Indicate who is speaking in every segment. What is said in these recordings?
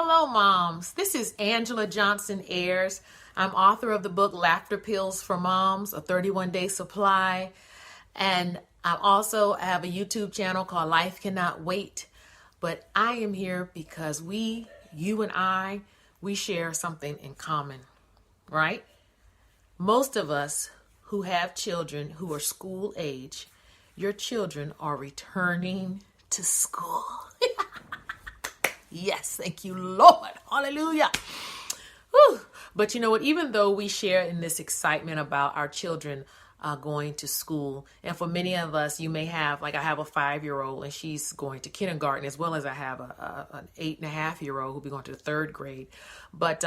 Speaker 1: Hello, moms. This is Angela Johnson Ayers. I'm author of the book Laughter Pills for Moms, a 31-day supply. And I also have a YouTube channel called Life Cannot Wait. But I am here because you and I, we share something in common, right? Most of us who have children who are school age, your children are returning to school. Yes, thank you, Lord. Hallelujah. Whew. But you know what? Even though we share in this excitement about our children going to school, and for many of us, you may have, like I have a 5-year-old and she's going to kindergarten, as well as I have an 8.5-year-old who'll be going to the 3rd grade. But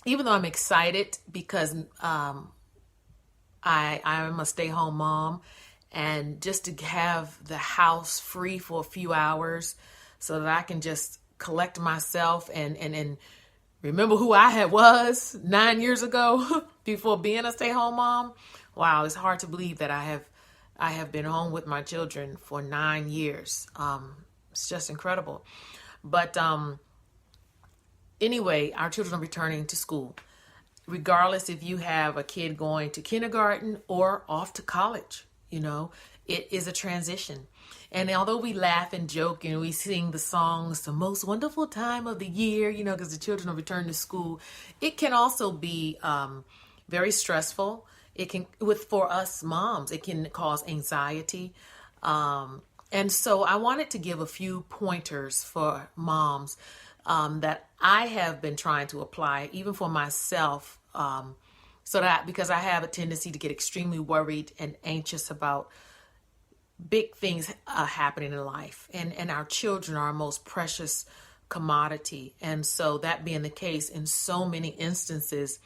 Speaker 1: even though I'm excited because I'm a stay-home mom, and just to have the house free for a few hours so that I can just collect myself and remember who I was 9 years ago before being a stay-home mom. Wow, it's hard to believe that I have been home with my children for 9 years. It's just incredible. But anyway, our children are returning to school. Regardless if you have a kid going to kindergarten or off to college, you know, it is a transition. And although we laugh and joke and we sing the songs, the most wonderful time of the year, you know, because the children are returning to school, it can also be very stressful. It can, for us moms, it can cause anxiety. And so I wanted to give a few pointers for moms that I have been trying to apply, even for myself, so that because I have a tendency to get extremely worried and anxious about big things happening in life, and our children are our most precious commodity. And so that being the case, in so many instances,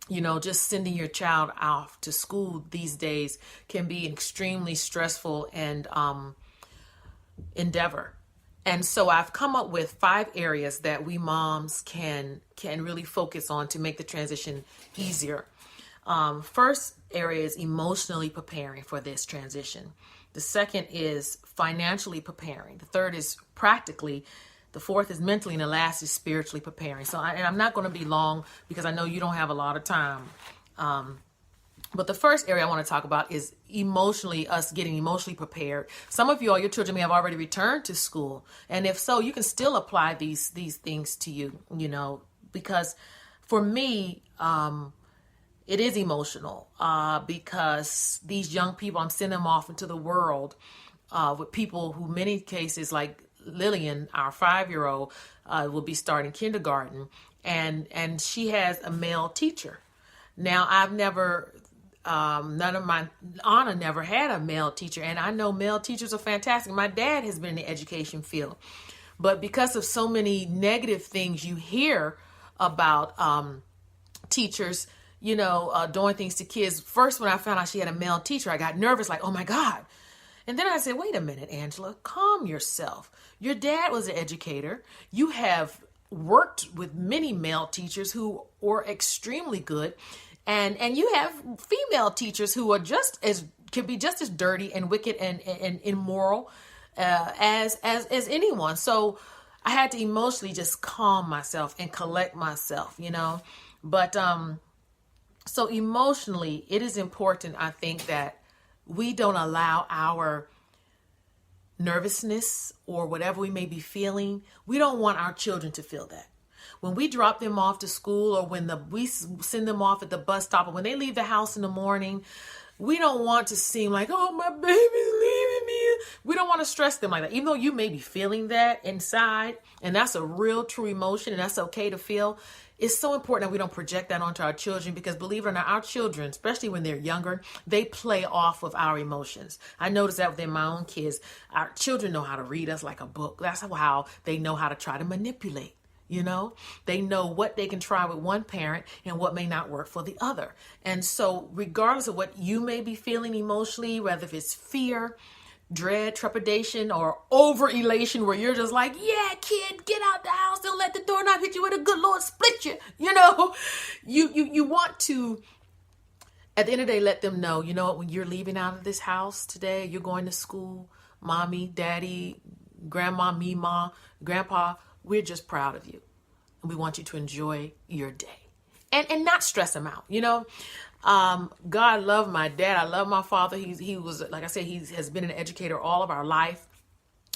Speaker 1: you know, just sending your child off to school these days can be an extremely stressful and endeavor. And so I've come up with 5 areas that we moms can really focus on to make the transition easier. First area is emotionally preparing for this transition. The second is financially preparing. The third is practically. The fourth is mentally, and the last is spiritually preparing. So I'm not going to be long because I know you don't have a lot of time. But the first area I want to talk about is us getting emotionally prepared. Some of you, all your children may have already returned to school. And if so, you can still apply these things to you, you know, because for me, it is emotional because these young people, I'm sending them off into the world with people who, many cases, like Lillian, our 5-year-old, will be starting kindergarten, and she has a male teacher. Now, I've never, Anna never had a male teacher, and I know male teachers are fantastic. My dad has been in the education field, but because of so many negative things you hear about teachers, you know, doing things to kids. First, when I found out she had a male teacher, I got nervous, like, oh my God. And then I said, wait a minute, Angela, calm yourself. Your dad was an educator. You have worked with many male teachers who were extremely good. And you have female teachers who are can be just as dirty and wicked and immoral as anyone. So I had to emotionally just calm myself and collect myself, you know. But so emotionally, it is important, I think, that we don't allow our nervousness or whatever we may be feeling. We don't want our children to feel that. When we drop them off to school, or when we send them off at the bus stop, or when they leave the house in the morning, we don't want to seem like, oh, my baby's leaving me. We don't want to stress them like that, even though you may be feeling that inside. And that's a real, true emotion, and that's okay to feel. It's so important that we don't project that onto our children, because believe it or not, our children, especially when they're younger, they play off of our emotions. I noticed that within my own kids. Our children know how to read us like a book. That's how they know how to try to manipulate. You know, they know what they can try with one parent and what may not work for the other. And so regardless of what you may be feeling emotionally, whether if it's fear, dread, trepidation, or over elation, where you're just like, yeah, kid, get out the house, don't let the doorknob hit you with a good Lord split you. You know, you want to, at the end of the day, let them know, you know what, when you're leaving out of this house today, you're going to school, mommy, daddy, grandma, Mima, grandpa, we're just proud of you. And we want you to enjoy your day. And not stress them out, you know. God loved my dad. I love my father. He was, like I said, he has been an educator all of our life,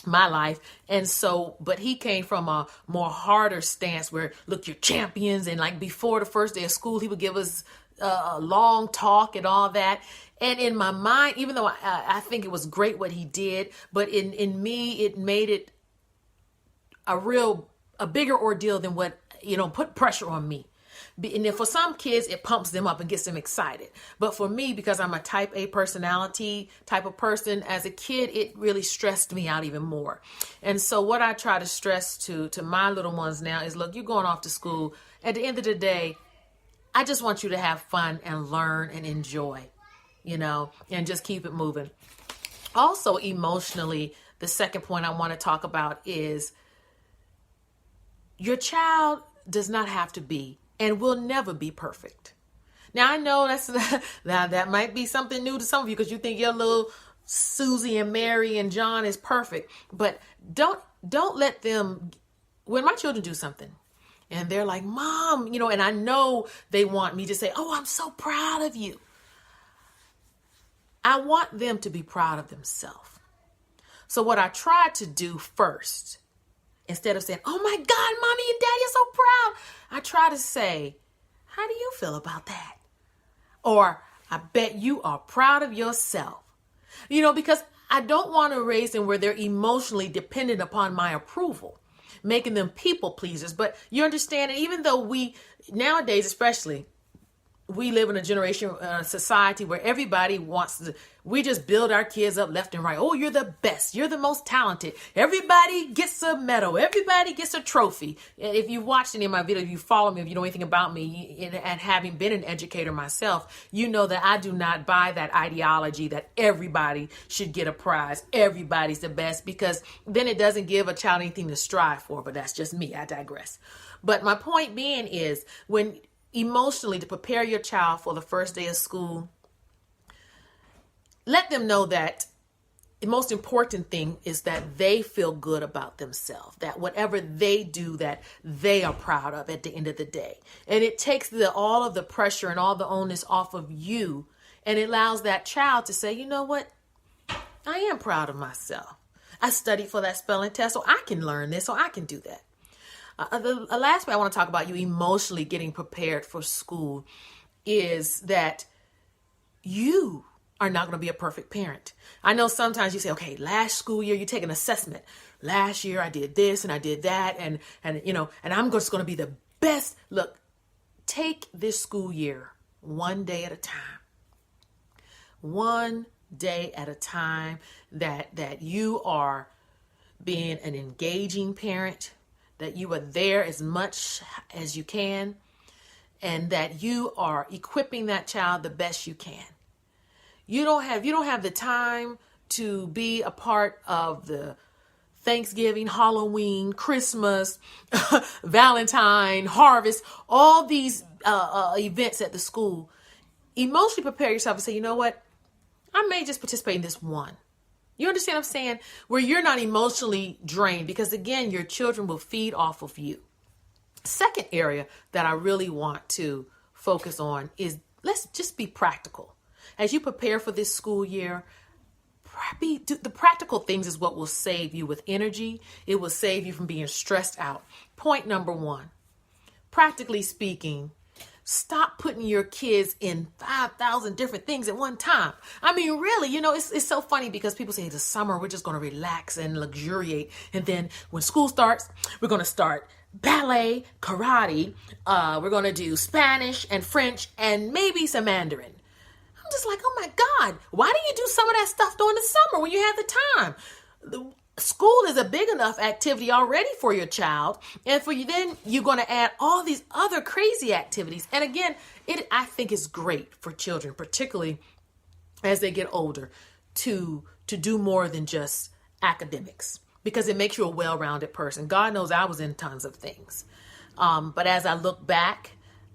Speaker 1: my life. And so, but he came from a more harder stance where, look, you're champions. And like before the first day of school, he would give us a long talk and all that. And in my mind, even though I think it was great what he did, but in me, it made it a bigger ordeal than what, put pressure on me. And then for some kids, it pumps them up and gets them excited. But for me, because I'm a type A personality type of person, as a kid, it really stressed me out even more. And so what I try to stress to my little ones now is, look, you're going off to school. At the end of the day, I just want you to have fun and learn and enjoy, and just keep it moving. Also, emotionally, the second point I want to talk about is your child does not have to be and will never be perfect. Now, I know that might be something new to some of you because you think your little Susie and Mary and John is perfect. But don't let them, when my children do something and they're like, Mom, and I know they want me to say, oh, I'm so proud of you. I want them to be proud of themselves. So what I try to do first, instead of saying, oh my God, Mommy and Daddy are so proud, I try to say, how do you feel about that? Or, I bet you are proud of yourself. Because I don't want to raise them where they're emotionally dependent upon my approval, making them people pleasers. But you understand, and even though nowadays especially, we live in a generation, society where everybody we just build our kids up left and right. Oh, you're the best. You're the most talented. Everybody gets a medal. Everybody gets a trophy. If you watched any of my videos, if you follow me, if you know anything about me, and having been an educator myself, you know that I do not buy that ideology that everybody should get a prize. Everybody's the best, because then it doesn't give a child anything to strive for. But that's just me. I digress. But my point being is, when emotionally, to prepare your child for the first day of school, let them know that the most important thing is that they feel good about themselves, that whatever they do, that they are proud of at the end of the day. And it takes all of the pressure and all the onus off of you, and it allows that child to say, you know what? I am proud of myself. I studied for that spelling test, so I can learn this, so I can do that. The last way I want to talk about you emotionally getting prepared for school is that you are not going to be a perfect parent. I know sometimes you say, okay, last school year, you take an assessment. Last year I did this and I did that. And I'm just going to be the best. Look, take this school year one day at a time. One day at a time, that you are being an engaging parent, that you are there as much as you can, and that you are equipping that child the best you can. You don't have the time to be a part of the Thanksgiving, Halloween, Christmas, Valentine, Harvest, all these events at the school. Emotionally prepare yourself and say, you know what? I may just participate in this one. You understand what I'm saying? Where you're not emotionally drained, because again, your children will feed off of you. Second area that I really want to focus on is, let's just be practical. As you prepare for this school year, the practical things is what will save you with energy. It will save you from being stressed out. Point number one, practically speaking, stop putting your kids in 5,000 different things at one time. I mean, really, it's so funny because people say the summer, we're just going to relax and luxuriate. And then when school starts, we're going to start ballet, karate. We're going to do Spanish and French and maybe some Mandarin. I'm just like, oh my God, why don't you do some of that stuff during the summer when you have the time? School is a big enough activity already for your child. And for you, then you're going to add all these other crazy activities. And again, I think it's great for children, particularly as they get older, to do more than just academics, because it makes you a well-rounded person. God knows I was in tons of things. But as I look back,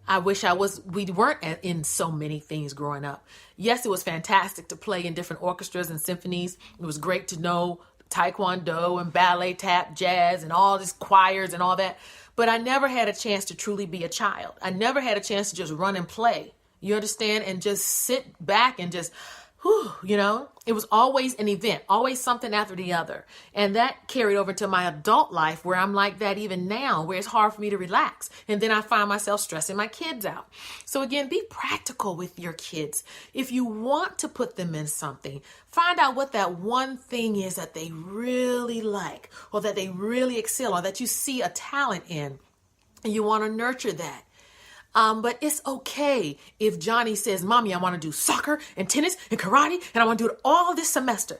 Speaker 1: I wish we weren't in so many things growing up. Yes, it was fantastic to play in different orchestras and symphonies. It was great to know taekwondo and ballet, tap, jazz, and all these choirs and all that. But I never had a chance to truly be a child. I never had a chance to just run and play. You understand? And just sit back and just, whew, it was always an event, always something after the other. And that carried over to my adult life where I'm like that even now, where it's hard for me to relax. And then I find myself stressing my kids out. So again, be practical with your kids. If you want to put them in something, find out what that one thing is that they really like, or that they really excel, or that you see a talent in, and you want to nurture that. But it's okay if Johnny says, Mommy, I want to do soccer and tennis and karate, and I want to do it all this semester.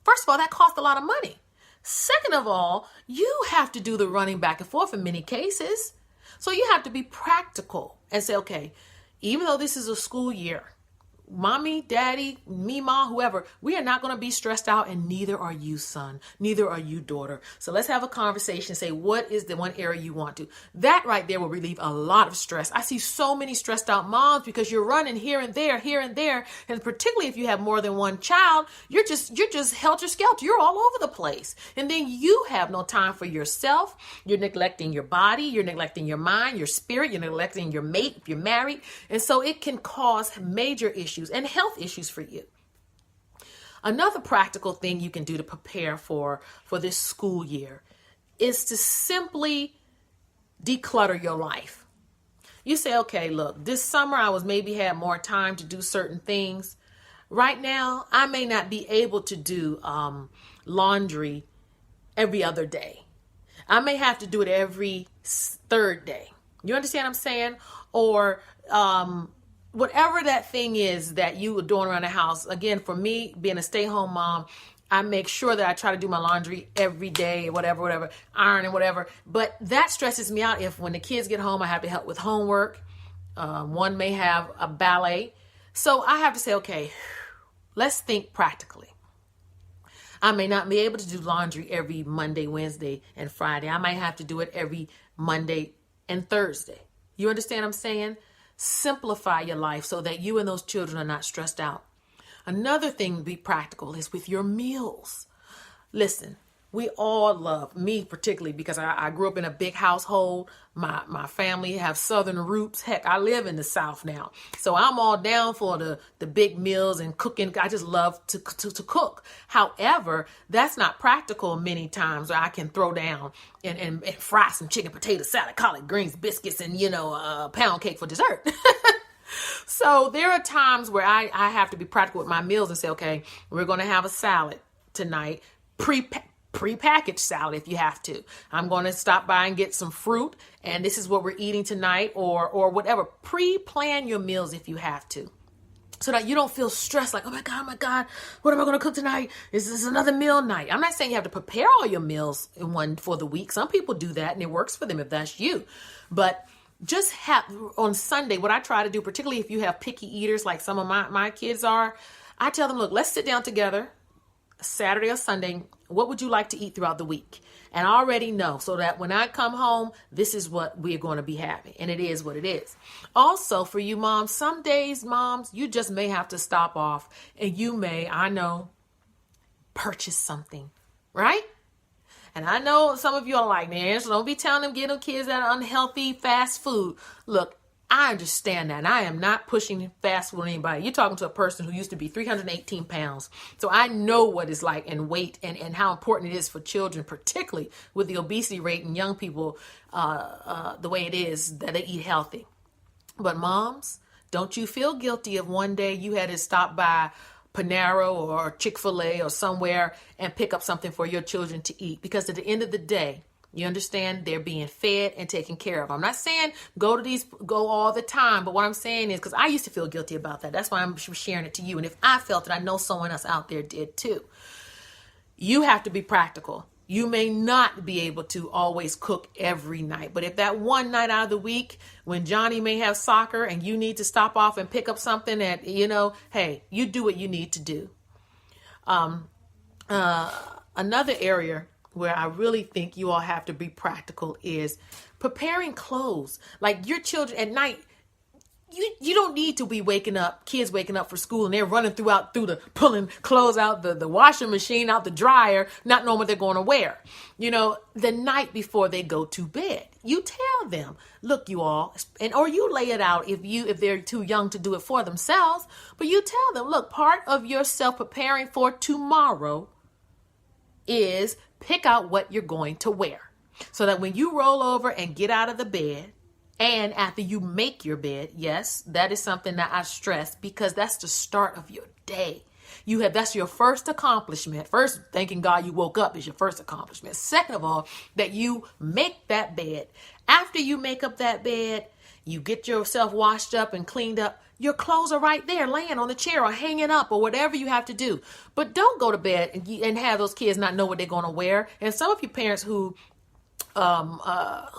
Speaker 1: First of all, that costs a lot of money. Second of all, you have to do the running back and forth in many cases. So you have to be practical and say, okay, even though this is a school year, Mommy, Daddy, me, Ma, whoever, we are not going to be stressed out, and neither are you, son. Neither are you, daughter. So let's have a conversation. Say, what is the one area you want to? That right there will relieve a lot of stress. I see so many stressed out moms because you're running here and there, and particularly if you have more than one child, you're just helter-skelter. You're all over the place, and then you have no time for yourself. You're neglecting your body. You're neglecting your mind, your spirit. You're neglecting your mate if you're married, and so it can cause major issues and health issues for you. Another practical thing you can do to prepare for this school year is to simply declutter your life. You say, okay, look, this summer I maybe had more time to do certain things. Right now, I may not be able to do laundry every other day. I may have to do it every third day. You understand what I'm saying? Or whatever that thing is that you are doing around the house. Again, for me, being a stay-home mom, I make sure that I try to do my laundry every day, whatever, iron and whatever. But that stresses me out if when the kids get home, I have to help with homework. One may have a ballet. So I have to say, okay, let's think practically. I may not be able to do laundry every Monday, Wednesday, and Friday. I might have to do it every Monday and Thursday. You understand what I'm saying? Simplify your life so that you and those children are not stressed out. Another thing to be practical is with your meals. Listen, we all love, me particularly, because I grew up in a big household. My family have Southern roots. Heck, I live in the South now. So I'm all down for the big meals and cooking. I just love to cook. However, that's not practical many times. I can throw down and fry some chicken, potato salad, collard greens, biscuits, and, a pound cake for dessert. So there are times where I have to be practical with my meals and say, okay, we're going to have a salad tonight, prepackaged salad if you have to. I'm going to stop by and get some fruit, and this is what we're eating tonight, or whatever. Pre-plan your meals if you have to, so that you don't feel stressed like, oh my God, what am I going to cook tonight? Is this another meal night? I'm not saying you have to prepare all your meals in one for the week. Some people do that, and it works for them if that's you. But just have on Sunday, what I try to do, particularly if you have picky eaters like some of my kids are, I tell them, look, let's sit down together Saturday or Sunday. What would you like to eat throughout the week? And I already know, so that when I come home, this is what we're going to be having. And it is what it is. Also, for you moms, some days, moms, you just may have to stop off, and you may, I know, purchase something, right? And I know some of you are like, man, so don't be telling them, get them kids that unhealthy fast food. Look, I understand that. And I am not pushing fast food on anybody. You're talking to a person who used to be 318 pounds. So I know what it's like in weight and how important it is for children, particularly with the obesity rate in young people, the way it is that they eat healthy. But moms, don't you feel guilty if one day you had to stop by Panera or Chick-fil-A or somewhere and pick up something for your children to eat. Because at the end of the day, you understand, they're being fed and taken care of. I'm not saying go all the time, but what I'm saying is, because I used to feel guilty about that. That's why I'm sharing it to you. And if I felt it, I know someone else out there did too. You have to be practical. You may not be able to always cook every night, but if that one night out of the week when Johnny may have soccer and you need to stop off and pick up something that, hey, you do what you need to do. Another area where I really think you all have to be practical is preparing clothes. Like your children at night, You don't need to be kids waking up for school and they're running pulling clothes out the washing machine, out the dryer, not knowing what they're going to wear. The night before they go to bed, you tell them, look, you all, or you lay it out if they're too young to do it for themselves, but you tell them, look, part of yourself preparing for tomorrow is pick out what you're going to wear so that when you roll over and get out of the bed, and after you make your bed, yes, that is something that I stress because that's the start of your day. That's your first accomplishment. First, thanking God you woke up is your first accomplishment. Second of all, that you make that bed. After you make up that bed, you get yourself washed up and cleaned up. Your clothes are right there laying on the chair or hanging up or whatever you have to do. But don't go to bed and have those kids not know what they're going to wear. And some of you parents who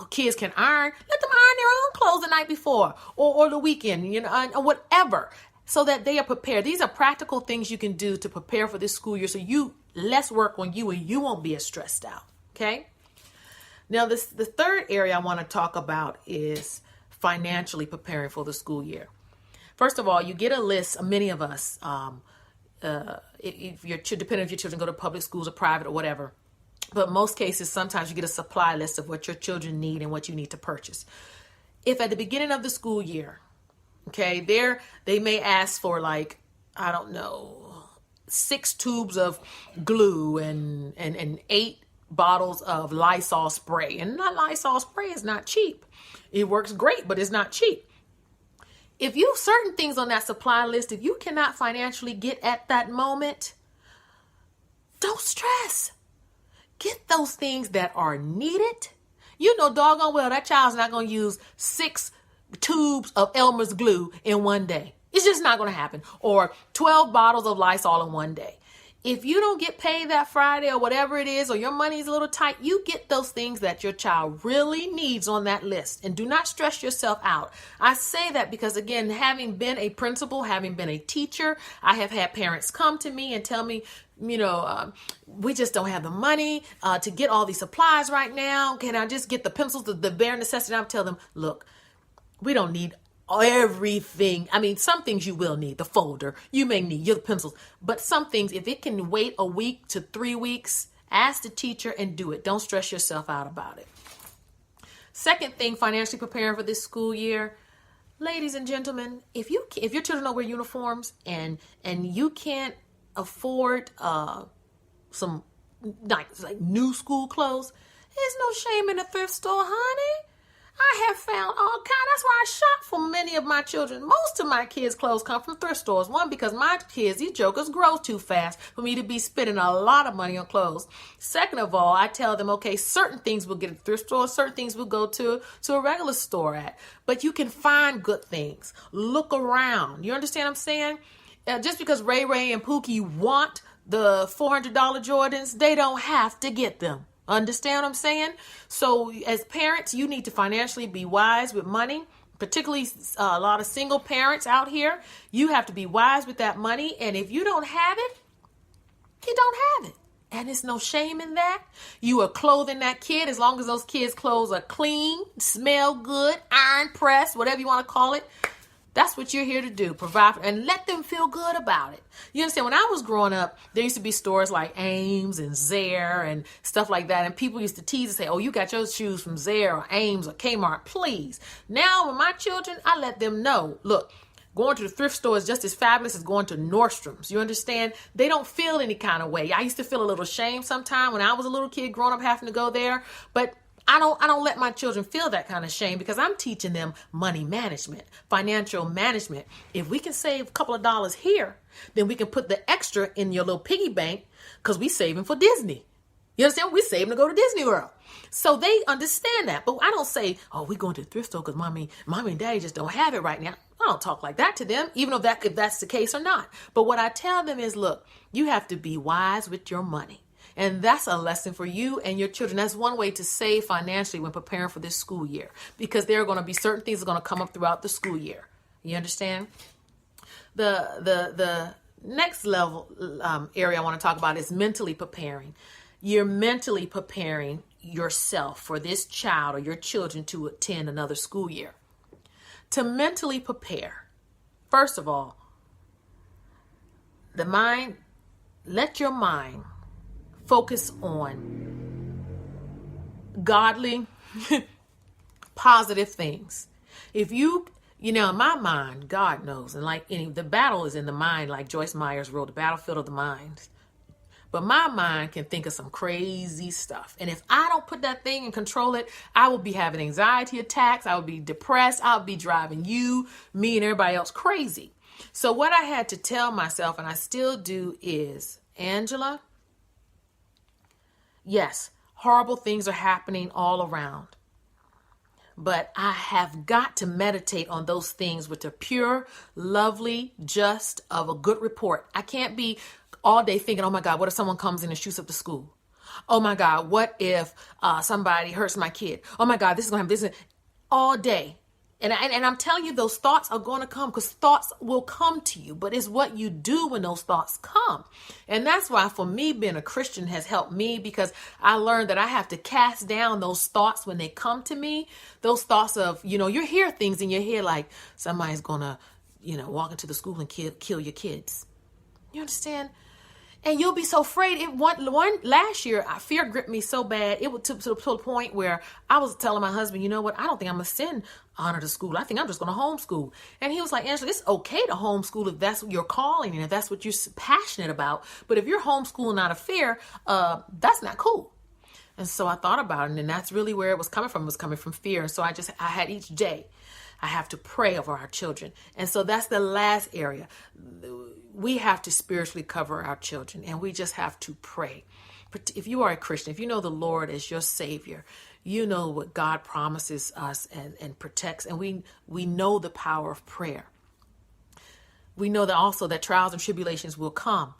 Speaker 1: kids can iron, let them iron their own clothes the night before or the weekend, or whatever, so that they are prepared. These are practical things you can do to prepare for this school year, so less work on you and you won't be as stressed out. Okay. Now, the third area I want to talk about is financially preparing for the school year. First of all, you get a list. Many of us, depending if your children go to public schools or private or whatever. But most cases, sometimes you get a supply list of what your children need and what you need to purchase. If at the beginning of the school year, okay, they may ask for 6 tubes of glue and 8 bottles of Lysol spray. And Lysol spray is not cheap. It works great, but it's not cheap. If certain things on that supply list, if you cannot financially get at that moment, don't stress. Get those things that are needed. Doggone well, that child's not going to use 6 tubes of Elmer's glue in one day. It's just not going to happen. Or 12 bottles of Lysol in one day. If you don't get paid that Friday or whatever it is, or your money's a little tight, you get those things that your child really needs on that list. And do not stress yourself out. I say that because, again, having been a principal, having been a teacher, I have had parents come to me and tell me, we just don't have the money to get all these supplies right now. Can I just get the pencils, the bare necessity? I'll tell them, look, we don't need everything. I mean, some things you will need, the folder, you may need your pencils, but some things, if it can wait a week to 3 weeks, ask the teacher and do it. Don't stress yourself out about it. Second thing, financially preparing for this school year, ladies and gentlemen, if your children don't wear uniforms and you can't afford some like new school clothes, there's no shame in a thrift store, honey. I have found all kinds. That's why I shop for many of my children. Most of my kids' clothes come from thrift stores. One, because my kids, these jokers, grow too fast for me to be spending a lot of money on clothes. Second of all, I tell them, okay, certain things will get at the thrift store, certain things will go to a regular store at. But you can find good things. Look around. You understand what I'm saying? Just because Ray Ray and Pookie want the $400 Jordans, they don't have to get them. Understand what I'm saying? So as parents, you need to financially be wise with money, particularly a lot of single parents out here. You have to be wise with that money. And if you don't have it, you don't have it. And there's no shame in that. You are clothing that kid as long as those kids' clothes are clean, smell good, iron pressed, whatever you want to call it. That's what you're here to do, provide and let them feel good about it. You understand? When I was growing up, there used to be stores like Ames and Zare and stuff like that. And people used to tease and say, oh, you got your shoes from Zare or Ames or Kmart, please. Now with my children, I let them know, look, going to the thrift store is just as fabulous as going to Nordstrom's. You understand? They don't feel any kind of way. I used to feel a little shame sometime when I was a little kid growing up having to go there. But I don't let my children feel that kind of shame because I'm teaching them money management, financial management. If we can save a couple of dollars here, then we can put the extra in your little piggy bank because we're saving for Disney. You understand? We're saving to go to Disney World. So they understand that. But I don't say, oh, we're going to the thrift store because mommy and daddy just don't have it right now. I don't talk like that to them, even if that's the case or not. But what I tell them is, look, you have to be wise with your money. And that's a lesson for you and your children. That's one way to save financially when preparing for this school year, because there are going to be certain things that are going to come up throughout the school year. You understand? The next level area I want to talk about is mentally preparing. You're mentally preparing yourself for this child or your children to attend another school year. To mentally prepare, first of all, let your mind focus on godly, positive things. If you know, in my mind, God knows, and like the battle is in the mind, like Joyce Meyers wrote, The Battlefield of the Mind. But my mind can think of some crazy stuff. And if I don't put that thing and control it, I will be having anxiety attacks. I will be depressed. I'll be driving you, me, and everybody else crazy. So what I had to tell myself, and I still do, is, Angela, yes, horrible things are happening all around. But I have got to meditate on those things with a pure, lovely, just of a good report. I can't be all day thinking, oh my God, what if someone comes in and shoots up the school? Oh my God, what if somebody hurts my kid? Oh my God, this is going to happen. This is all day. And I'm telling you, those thoughts are going to come, because thoughts will come to you. But it's what you do when those thoughts come. And that's why, for me, being a Christian has helped me, because I learned that I have to cast down those thoughts when they come to me. Those thoughts of, you hear things in your head like somebody's going to, walk into the school and kill your kids. You understand? And you'll be so afraid. Last year, fear gripped me so bad. It was to the point where I was telling my husband, you know what? I don't think I'm going to send Honor to school. I think I'm just going to homeschool. And he was like, Angela, it's okay to homeschool if that's your calling and if that's what you're passionate about. But if you're homeschooling out of fear, that's not cool. And so I thought about it, and that's really where it was coming from. It was coming from fear. And so I had each day, I have to pray over our children. And so that's the last area. We have to spiritually cover our children, and we just have to pray. If you are a Christian, if you know the Lord as your Savior, you know what God promises us and protects, and we know the power of prayer. We know that also that trials and tribulations will come,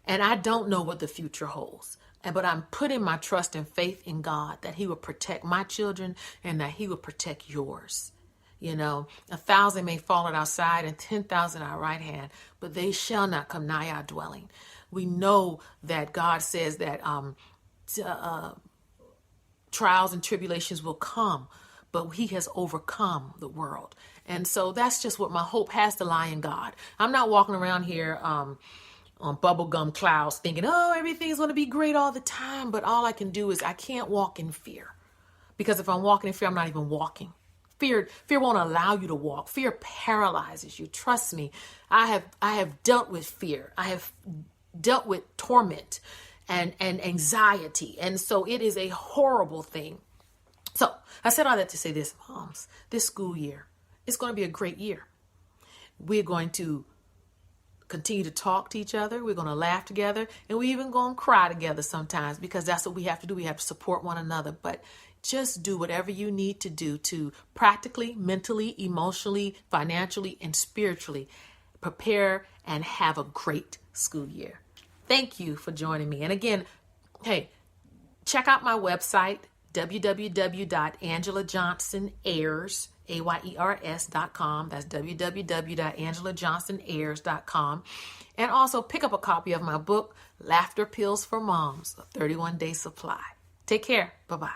Speaker 1: and I don't know what the future holds. But I'm putting my trust and faith in God that He will protect my children and that He will protect yours. 1,000 may fall at our side and 10,000 at our right hand, but they shall not come nigh our dwelling. We know that God says that trials and tribulations will come, but He has overcome the world. And so that's just what my hope has to lie in God. I'm not walking around here on bubblegum clouds thinking, oh, everything's going to be great all the time. But all I can do is I can't walk in fear, because if I'm walking in fear, I'm not even walking. Fear won't allow you to walk. Fear paralyzes you. Trust me. I have dealt with fear. I have dealt with torment and anxiety. And so it is a horrible thing. So I said all that to say this, moms, this school year, it's going to be a great year. We're going to continue to talk to each other. We're going to laugh together, and we're even going to cry together sometimes, because that's what we have to do. We have to support one another. But just do whatever you need to do to practically, mentally, emotionally, financially, and spiritually prepare and have a great school year. Thank you for joining me. And again, hey, check out my website, www.angelajohnsonayers.com. That's www.angelajohnsonayers.com. And also pick up a copy of my book, Laughter Pills for Moms, a 31-day supply. Take care. Bye-bye.